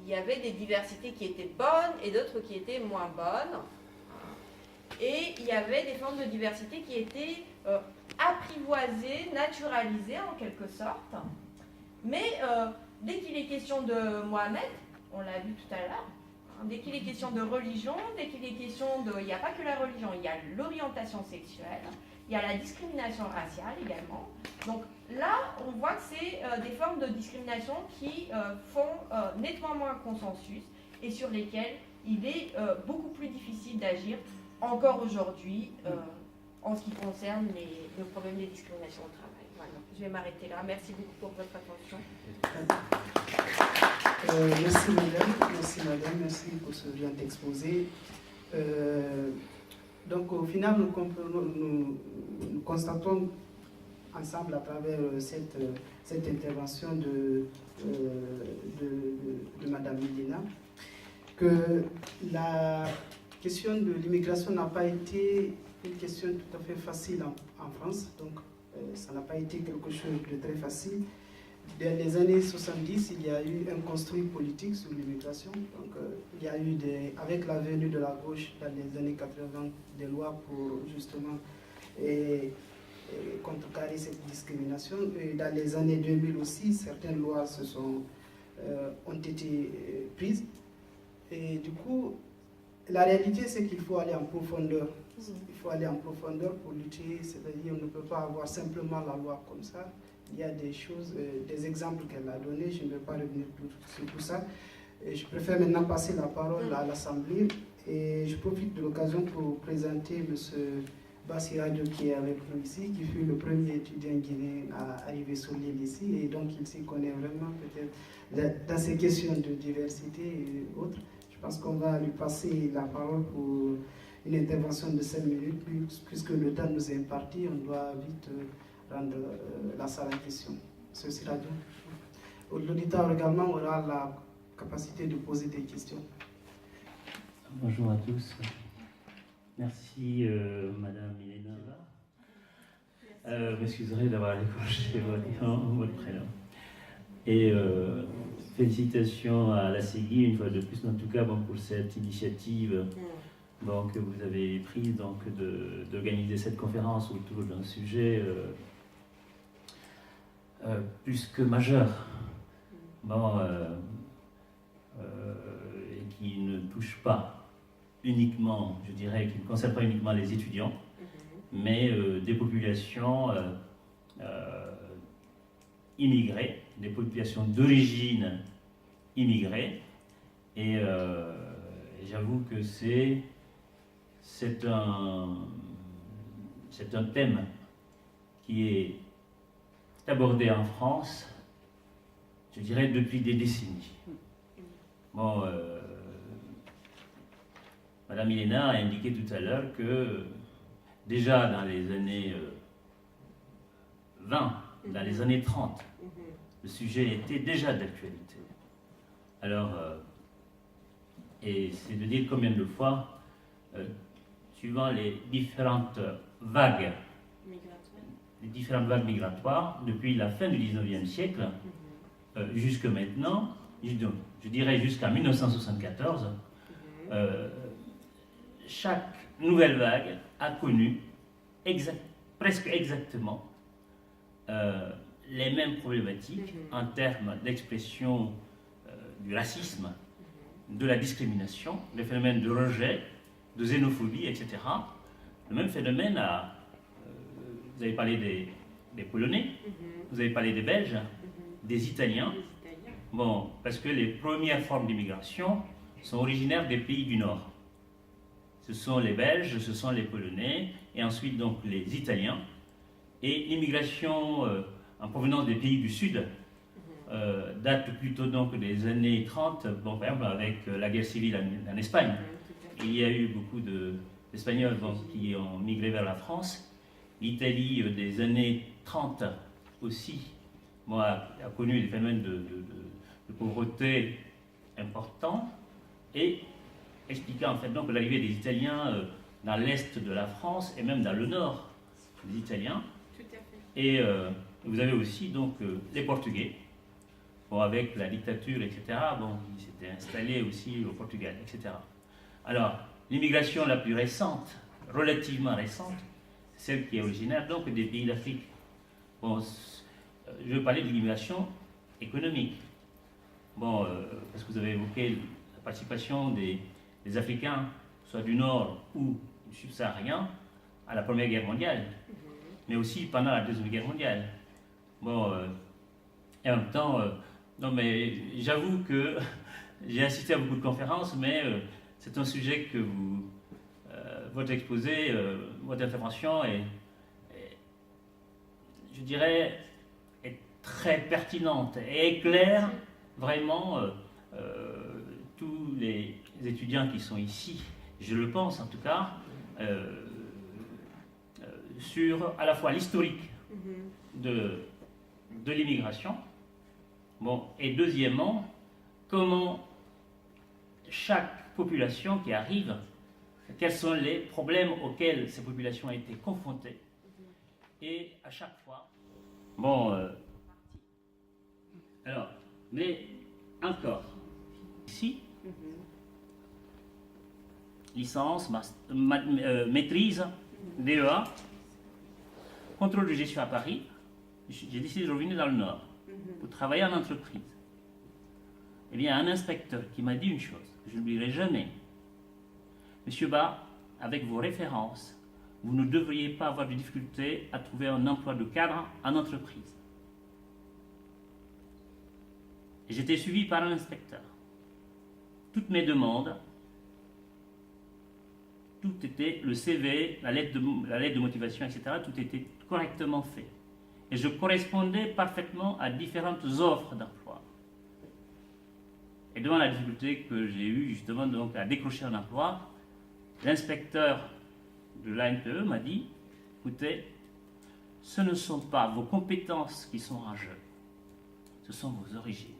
Il y avait des diversités qui étaient bonnes et d'autres qui étaient moins bonnes. Et il y avait des formes de diversité qui étaient apprivoisées, naturalisées en quelque sorte. Mais dès qu'il est question de Mohamed, on l'a vu tout à l'heure, dès qu'il est question de religion, dès qu'il est question de... Il n'y a pas que la religion, il y a l'orientation sexuelle, il y a la discrimination raciale également. Donc là, on voit que c'est des formes de discrimination qui font nettement moins consensus et sur lesquelles il est beaucoup plus difficile d'agir encore aujourd'hui en ce qui concerne le problème des discriminations au travail. Voilà, je vais m'arrêter là. Merci beaucoup pour votre attention. Merci madame, merci pour ce brillant exposé. Donc au final, nous constatons ensemble à travers cette intervention de madame Milena que la question de l'immigration n'a pas été une question tout à fait facile en France. Donc ça n'a pas été quelque chose de très facile. Dans les années 70, il y a eu un construit politique sur l'immigration. Donc, il y a eu, avec la venue de la gauche dans les années 80, des lois pour justement contrecarrer cette discrimination. Et dans les années 2000 aussi, certaines lois ont été prises. Et du coup, la réalité, c'est qu'il faut aller en profondeur. Il faut aller en profondeur pour lutter, c'est-à-dire on ne peut pas avoir simplement la loi comme ça. Il y a des choses, des exemples qu'elle a donnés, je ne vais pas revenir sur tout ça. Et je préfère maintenant passer la parole à l'Assemblée et je profite de l'occasion pour présenter M. Bassiradio qui est avec nous ici, qui fut le premier étudiant guinéen à arriver sur l'île ici et donc il s'y connaît vraiment peut-être dans ces questions de diversité et autres. Je pense qu'on va lui passer la parole pour une intervention de 5 minutes, puisque le temps nous est imparti, on doit vite rendre la salle en question. Ceci radio. L'auditeur également aura la capacité de poser des questions. Bonjour à tous. Merci Madame Milena. M'excuserez d'avoir écorché votre prénom. Et félicitations à la CEGI une fois de plus, en tout cas pour cette initiative que vous avez prise d'organiser cette conférence autour d'un sujet plus que majeur, et qui ne touche pas uniquement, je dirais, qui ne concerne pas uniquement les étudiants, mais des populations immigrées, des populations d'origine immigrée, et j'avoue que c'est un thème qui est abordé en France, je dirais, depuis des décennies. Madame Milena a indiqué tout à l'heure que déjà dans les années 20, dans les années 30, le sujet était déjà d'actualité. Alors, et c'est de dire combien de fois suivant les différentes vagues migratoires depuis la fin du 19e siècle jusque maintenant, je dirais jusqu'à 1974, chaque nouvelle vague a connu presque exactement les mêmes problématiques en termes d'expression du racisme, de la discrimination, des phénomènes de rejet, de xénophobie, etc. Le même phénomène vous avez parlé des Polonais, vous avez parlé des Belges, des Italiens. Bon, parce que les premières formes d'immigration sont originaires des pays du Nord. Ce sont les Belges, ce sont les Polonais, et ensuite donc les Italiens. Et l'immigration en provenance des pays du Sud date plutôt donc des années 30, bon, par exemple avec la guerre civile en Espagne. Il y a eu beaucoup d'Espagnols qui ont migré vers la France. L'Italie des années 30 aussi a connu des phénomènes de pauvreté importants et expliquant en fait donc l'arrivée des Italiens dans l'est de la France et même dans le nord des Italiens. Tout à fait. Et vous avez aussi donc les Portugais, avec la dictature, etc. Ils s'étaient installés aussi au Portugal, etc. Alors, l'immigration la plus récente, relativement récente, celle qui est originaire donc des pays d'Afrique. Je veux parler de l'immigration économique. Parce que vous avez évoqué la participation des Africains, soit du Nord ou du Subsaharien, à la Première Guerre mondiale, mais aussi pendant la Deuxième Guerre mondiale. Et en même temps, non mais j'avoue que j'ai assisté à beaucoup de conférences, mais c'est un sujet que votre exposé, votre intervention je dirais, est très pertinente et éclaire vraiment tous les étudiants qui sont ici, je le pense en tout cas, sur à la fois l'historique de l'immigration, et deuxièmement, comment chaque population qui arrive, quels sont les problèmes auxquels ces populations ont été confrontées, et à chaque fois, alors, mais encore, ici, licence, maîtrise, DEA, contrôle de gestion à Paris, j'ai décidé de revenir dans le Nord pour travailler en entreprise. Eh bien, un inspecteur qui m'a dit une chose, que je n'oublierai jamais. Monsieur Ba, avec vos références, vous ne devriez pas avoir de difficulté à trouver un emploi de cadre en entreprise. Et j'étais suivi par un inspecteur. Toutes mes demandes, tout était, le CV, la lettre de motivation, etc., tout était correctement fait. Et je correspondais parfaitement à différentes offres d'emploi. Et devant la difficulté que j'ai eue justement donc à décrocher un emploi, l'inspecteur de l'ANPE m'a dit, écoutez, ce ne sont pas vos compétences qui sont en jeu, ce sont vos origines.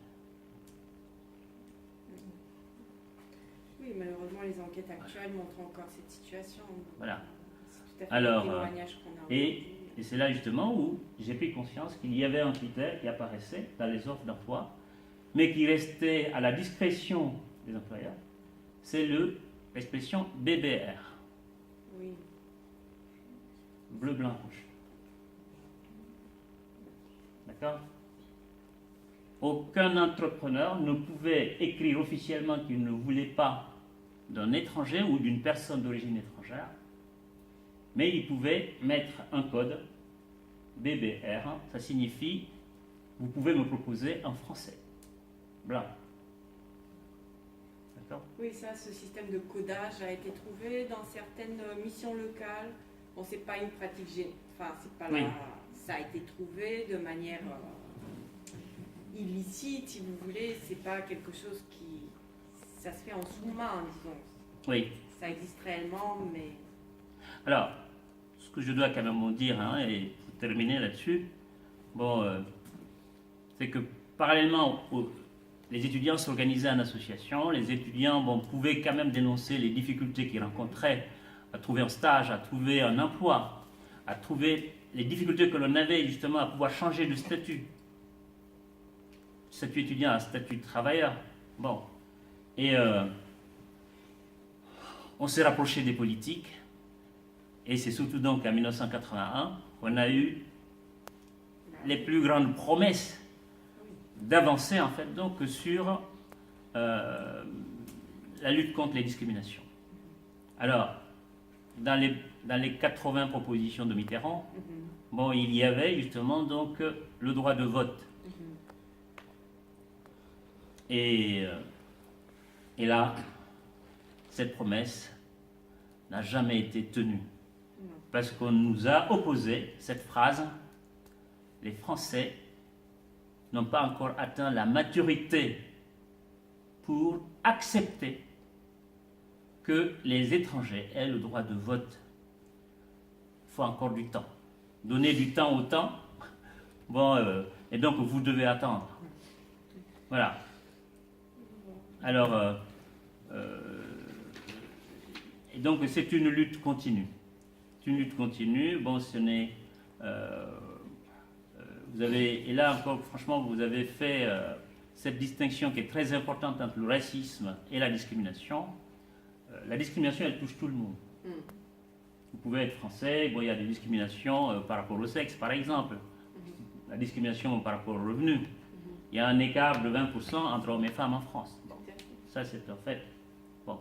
Oui, malheureusement, les enquêtes actuelles montrent encore cette situation. Voilà. C'est tout à fait Alors, le témoignage qu'on a. Et c'est là justement où j'ai pris conscience qu'il y avait un critère qui apparaissait dans les offres d'emploi, mais qui restait à la discrétion des employeurs, c'est l'expression BBR. Oui. Bleu, blanc, rouge. D'accord ? Aucun entrepreneur ne pouvait écrire officiellement qu'il ne voulait pas d'un étranger ou d'une personne d'origine étrangère, mais il pouvait mettre un code BBR, ça signifie vous pouvez me proposer en français. Blanc. D'accord ? Oui, ça, ce système de codage a été trouvé dans certaines missions locales. Bon, c'est pas une pratique enfin, c'est pas oui. Ça a été trouvé de manière illicite, si vous voulez. C'est pas quelque chose qui, ça se fait en sous-main, disons. Oui. Ça existe réellement, mais. Alors, ce que je dois quand même dire, et pour terminer là-dessus, c'est que parallèlement les étudiants s'organisaient en association, les étudiants pouvaient quand même dénoncer les difficultés qu'ils rencontraient à trouver un stage, à trouver un emploi, à trouver les difficultés que l'on avait justement à pouvoir changer de statut. Statut étudiant à statut de travailleur. Bon. Et on s'est rapproché des politiques. Et c'est surtout donc en 1981 qu'on a eu les plus grandes promesses d'avancer en fait donc sur la lutte contre les discriminations. Alors, dans les 80 propositions de Mitterrand, bon, il y avait justement donc le droit de vote. Et là, cette promesse n'a jamais été tenue. Parce qu'on nous a opposé cette phrase: les Français n'ont pas encore atteint la maturité pour accepter que les étrangers aient le droit de vote. Il faut encore du temps. Donner du temps au temps. Bon, et donc vous devez attendre. Voilà. Alors, et donc c'est une lutte continue. C'est une lutte continue. Bon, ce n'est... vous avez, et là encore, franchement, vous avez fait cette distinction qui est très importante entre le racisme et la discrimination. La discrimination, elle touche tout le monde. Vous pouvez être français, bon, il y a des discriminations par rapport au sexe, par exemple. La discrimination par rapport au revenu. Il y a un écart de 20% entre hommes et femmes en France. Bon, ça, c'est en fait... Bon,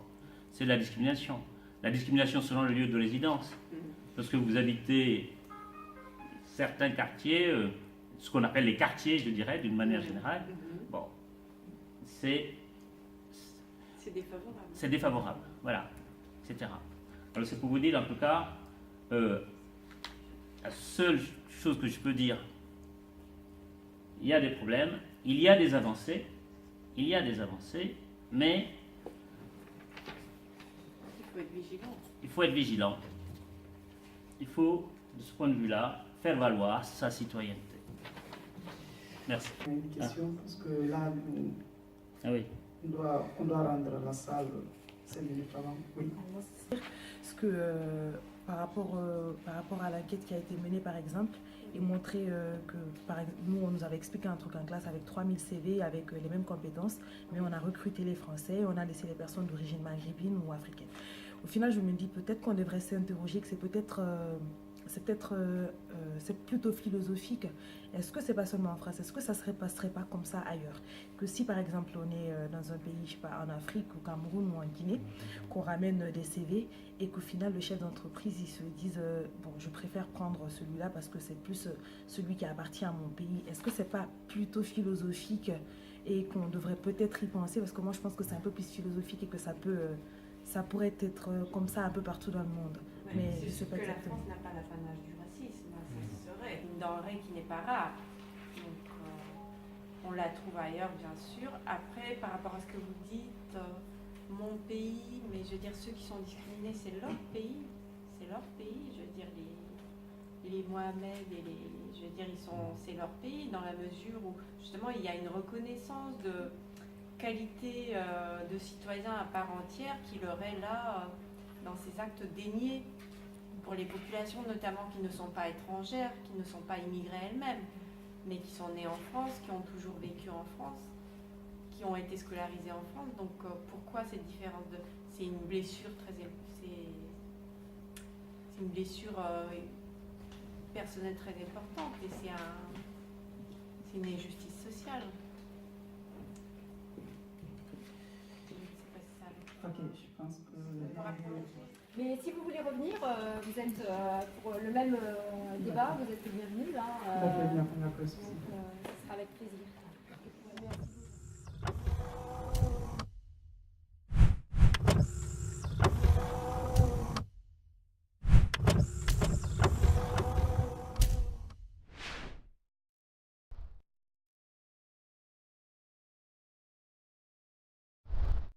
c'est la discrimination. La discrimination selon le lieu de résidence. Lorsque vous habitez certains quartiers, ce qu'on appelle les quartiers, je dirais, d'une manière générale, bon, c'est défavorable. C'est défavorable, voilà, etc. Alors c'est pour vous dire, en tout cas, la seule chose que je peux dire, il y a des problèmes, il y a des avancées, mais il faut être vigilant. Il faut être vigilant. Il faut, de ce point de vue-là, faire valoir sa citoyenneté. Merci. Une question, parce que là, oui. on doit rendre la salle 5 minutes avant. Oui. Parce que par rapport à l'enquête qui a été menée, par exemple, et montrer que, nous, on nous avait expliqué un truc en classe avec 3000 CV, avec les mêmes compétences, mais on a recruté les Français, on a laissé les personnes d'origine maghrébine ou africaine. Au final, je me dis peut-être qu'on devrait s'interroger, que c'est plutôt philosophique. Est-ce que c'est pas seulement en France? Est-ce que ça se passerait pas comme ça ailleurs? Que si par exemple on est dans un pays, je sais pas, en Afrique, au Cameroun ou en Guinée, qu'on ramène des CV et qu'au final le chef d'entreprise il se dise bon, je préfère prendre celui-là parce que c'est plus celui qui appartient à mon pays. Est-ce que c'est pas plutôt philosophique et qu'on devrait peut-être y penser? Parce que moi je pense que c'est un peu plus philosophique et que ça pourrait être comme ça un peu partout dans le monde. Ouais, mais je c'est sais pas que exactement. La France n'a pas l'apanage du racisme, ça serait une denrée qui n'est pas rare. Donc on la trouve ailleurs bien sûr. Après, par rapport à ce que vous dites, mon pays, mais je veux dire ceux qui sont discriminés, c'est leur pays. C'est leur pays, je veux dire les Mohamed et je veux dire c'est leur pays dans la mesure où justement il y a une reconnaissance de qualité de citoyen à part entière qui leur est là dans ces actes déniés pour les populations notamment qui ne sont pas étrangères, qui ne sont pas immigrées elles-mêmes, mais qui sont nées en France, qui ont toujours vécu en France, qui ont été scolarisées en France. Donc pourquoi cette différence c'est une blessure c'est une blessure personnelle très importante et c'est une injustice sociale. Ok, je pense que... Mais si vous voulez revenir, vous êtes pour le même débat, vous êtes bienvenus là. D'accord, bien, Donc, ce sera avec plaisir.